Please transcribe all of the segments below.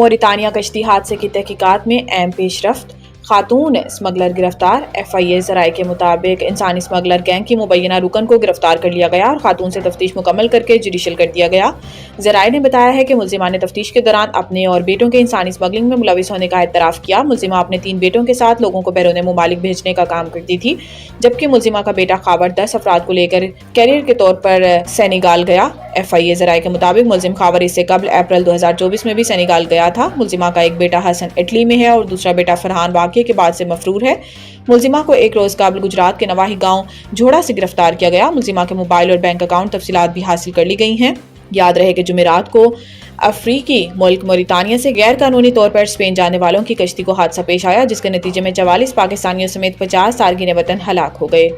موریتانیہ کشتی حادثے کی تحقیقات میں اہم پیش رفت، خاتون اسمگلر گرفتار۔ FIA ذرائع کے مطابق انسانی اسمگلر گینگ کی مبینہ رکن کو گرفتار کر لیا گیا اور خاتون سے تفتیش مکمل کر کے جوڈیشل کر دیا گیا۔ ذرائع نے بتایا ہے کہ ملزمہ نے تفتیش کے دوران اپنے اور بیٹوں کے انسانی اسمگلنگ میں ملوث ہونے کا اعتراف کیا۔ ملزمہ اپنے 3 بیٹوں کے ساتھ لوگوں کو بیرون ممالک بھیجنے کا کام کرتی تھی، جبکہ ملزمہ کا بیٹا خاور 10 افراد کو لے کر کیریئر کے طور پر سینیگال گیا۔ FIA ذرائع کے مطابق ملزم خاور اس سے قبل اپریل 2024 میں بھی سینیگال گیا تھا۔ ملزمہ کا ایک بیٹا حسن اٹلی میں ہے اور دوسرا بیٹا فرحان واقعے کے بعد سے مفرور ہے۔ ملزمہ کو ایک روز قبل گجرات کے نواحی گاؤں جھوڑا سے گرفتار کیا گیا۔ ملزمہ کے موبائل اور بینک اکاؤنٹ تفصیلات بھی حاصل کر لی گئی ہیں۔ یاد رہے کہ جمعرات کو افریقی ملک موریتانیہ سے غیر قانونی طور پر اسپین جانے والوں کی کشتی کو حادثہ پیش آیا، جس کے نتیجے میں 44 پاکستانیوں سمیت 50 تارکین وطن ہلاک ہو گئے۔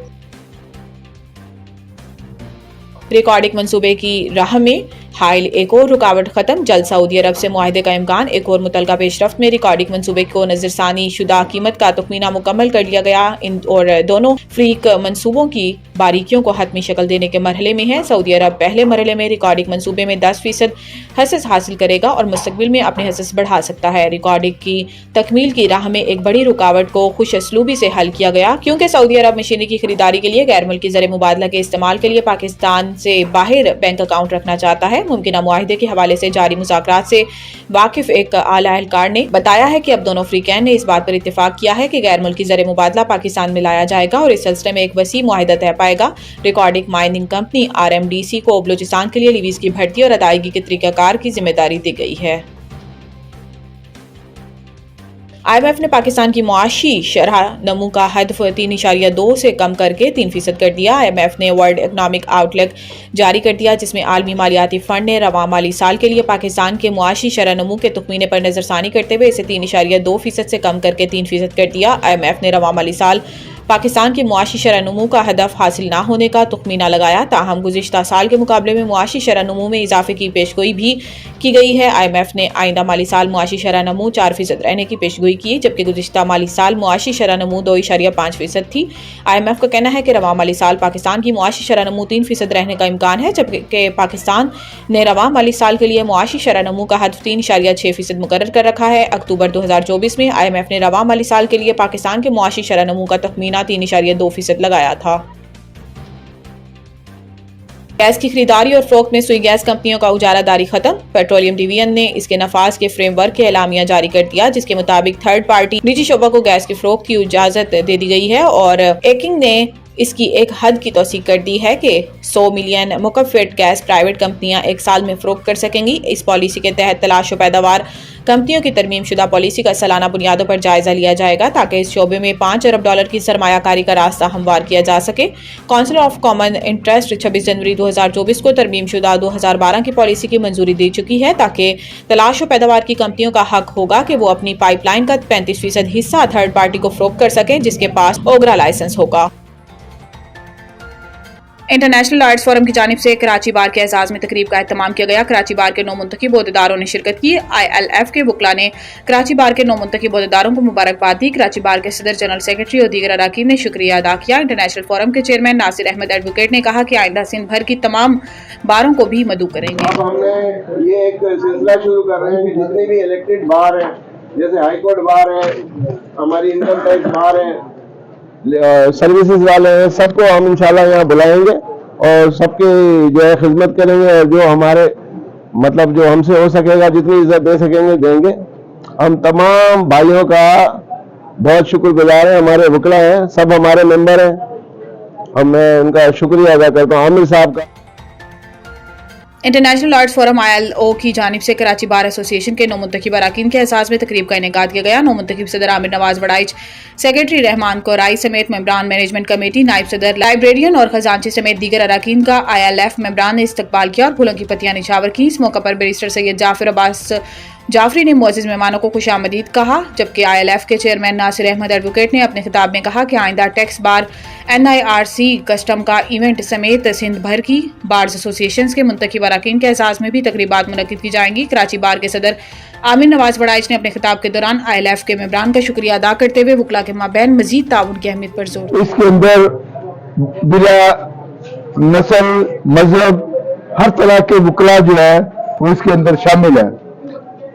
ریکارڈنگ منصوبے کی راہ میں حائل ایک اور رکاوٹ ختم، جلد سعودی عرب سے معاہدے کا امکان۔ ایک اور متعلقہ پیش رفت میں ریکارڈنگ منصوبے کو نظر ثانی شدہ قیمت کا تخمینہ مکمل کر لیا گیا اور دونوں فریق منصوبوں کی باریکیوں کو حتمی شکل دینے کے مرحلے میں ہے۔ سعودی عرب پہلے مرحلے میں ریکارڈنگ منصوبے میں 10% حصص حاصل کرے گا اور مستقبل میں اپنے حصص بڑھا سکتا ہے۔ ریکارڈنگ کی تکمیل کی راہ میں ایک بڑی رکاوٹ کو خوش اسلوبی سے حل کیا گیا، کیونکہ سعودی عرب مشینری کی خریداری کے لیے غیر ملکی زر مبادلہ کے استعمال کے لیے پاکستان سے باہر بینک اکاؤنٹ رکھنا چاہتا ہے۔ ممکنہ معاہدے کے حوالے سے جاری مذاکرات سے واقف ایک اعلی اہلکار نے بتایا ہے کہ اب دونوں فریقین نے اس بات پر اتفاق کیا ہے کہ غیر ملکی زر مبادلہ پاکستان میں لایا جائے گا اور اس سلسلے میں ایک وسیع معاہدہ طے پائے گا۔ ریکارڈنگ مائننگ کمپنی RMDC کو بلوچستان کے لیے لیویز کی بھرتی اور ادائیگی کے طریقہ کار کی ذمہ داری دی گئی ہے۔ IMF نے پاکستان کی معاشی شرح نمو کا ہدف 3.2 سے کم کر کے 3% کر دیا۔ IMF نے ورلڈ اکنامک آؤٹ لک جاری کر دیا، جس میں عالمی مالیاتی فنڈ نے رواں مالی سال کے لیے پاکستان کے معاشی شرح نمو کے تخمینے پر نظر ثانی کرتے ہوئے اسے 3.2% سے کم کر کے 3% کر دیا۔ IMF نے رواں مالی سال پاکستان کی معاشی شرح نمو کا ہدف حاصل نہ ہونے کا تخمینہ لگایا، تاہم گزشتہ سال کے مقابلے میں معاشی شرح نمو میں اضافے کی پیشگوئی بھی کی گئی ہے۔ IMF نے آئندہ مالی سال معاشی شرح نمو 4% رہنے کی پیشگوئی کی، جبکہ گزشتہ مالی سال معاشی شرح نمو 2.5% تھی۔ IMF کا کہنا ہے کہ رواں مالی سال پاکستان کی معاشی شرح نمو 3% رہنے کا امکان ہے، جبکہ پاکستان نے رواں مالی سال کے لیے معاشی شرح نمو کا ہدف 3.6% مقرر کر رکھا ہے۔ اکتوبر 2024 میں IMF نے رواں مالی سال کے لیے پاکستان کے معاشی شرح نمو کا تخمینہ 3.2% لگایا تھا۔ گیس کی خریداری اور فروخت میں سوئی گیس کمپنیوں کا اجارہ داری ختم۔ پیٹرولیم ڈویژن نے اس کے نفاذ کے فریم ورک کے اعلامیہ جاری کر دیا، جس کے مطابق تھرڈ پارٹی نجی شعبہ کو گیس کی فروخت کی اجازت دے دی گئی ہے اور ایکنگ نے اس کی ایک حد کی توسیع کر دی ہے کہ 100 ملین مکعب فٹ گیس پرائیویٹ کمپنیاں ایک سال میں فروخت کر سکیں گی۔ اس پالیسی کے تحت تلاش و پیداوار کمپنیوں کی ترمیم شدہ پالیسی کا سالانہ بنیادوں پر جائزہ لیا جائے گا، تاکہ اس شعبے میں $5 ارب کی سرمایہ کاری کا راستہ ہموار کیا جا سکے۔ کونسل آف کامن انٹرسٹ 26 جنوری 2024 کو ترمیم شدہ 2012 کی پالیسی کی منظوری دے چکی ہے، تاکہ تلاش و پیداوار کی کمپنیوں کا حق ہوگا کہ وہ اپنی پائپ لائن کا 35% حصہ تھرڈ پارٹی کو فروخت کر سکیں، جس کے پاس اوگرا لائسنس ہوگا۔ انٹرنیشنل لائرز فورم کی جانب سے کراچی بار کے اعزاز میں تقریب کا اہتمام کیا گیا۔ کراچی بار کے 9 منتخب عہدیداروں نے شرکت کی۔ ILF کے وکلاء نے کراچی بار کے 9 منتخب عہدیداروں کو مبارکباد دی۔ کراچی بار کے صدر، جنرل سیکرٹری اور دیگر اراکین نے شکریہ ادا کیا۔ انٹرنیشنل فورم کے چیئرمین ناصر احمد ایڈوکیٹ نے کہا کہ آئندہ سندھ بھر کی تمام باروں کو بھی مدعو کریں گے۔ اب ہم نے یہ ایک سلسلہ شروع کر رہے ہیں کہ جتنے بھی الیکٹڈ بار ہیں، جیسے ہائی کورٹ بار ہے، ہماری انکم ٹیکس بار ہے، سروسز والے ہیں، سب کو ہم انشاءاللہ یہاں بلائیں گے اور سب کی جو ہے خدمت کریں گے، اور جو ہمارے مطلب جو ہم سے ہو سکے گا جتنی عزت دے سکیں گے دیں گے۔ ہم تمام بھائیوں کا بہت شکر گزار ہیں، ہمارے وکلاء ہیں، سب ہمارے ممبر ہیں، میں ان کا شکریہ ادا کرتا ہوں، عامر صاحب کا۔ انٹرنیشنل لائرز فورم ILO کی جانب سے کراچی بار ایسوسی ایشن کے 9 منتخب اراکین کے اعزاز میں تقریب کا انعقاد کیا گیا۔ 9 منتخب صدر عامر نواز وڑائچ، سیکرٹری رحمان کورائی سمیت ممبران مینجمنٹ کمیٹی، نائب صدر، لائبریرین اور خزانچی سمیت دیگر اراکین کا ILF ممبران نے استقبال کیا اور پھولوں کی پتیاں نچھاور کی۔ اس موقع پر بیرسٹر سید جعفر عباس جعفری نے معزز مہمانوں کو خوش آمدید کہا، جبکہ ILF کے چیئرمین ناصر احمد ایڈوکیٹ نے اپنے خطاب میں کہا کہ آئندہ ٹیکس بار، NIRC، کسٹم کا ایونٹ سمیت سندھ بھر کی بارز ایسوسی ایشنز کے منتخب اراکین کے اعزاز میں بھی تقریبات منعقد کی جائیں گی۔ کراچی بار کے صدر عامر نواز وڑائچ نے اپنے خطاب کے دوران ILF کے ممبران کا شکریہ ادا کرتے ہوئے وکلاء کے مابین مزید تعاون کی اہمیت پر زور دیا۔ اس کے اندر بلا نسل، مذہب، ہر طرح کے وکلاء جو ہے وہ اس کے اندر شامل ہیں۔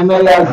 MLRC,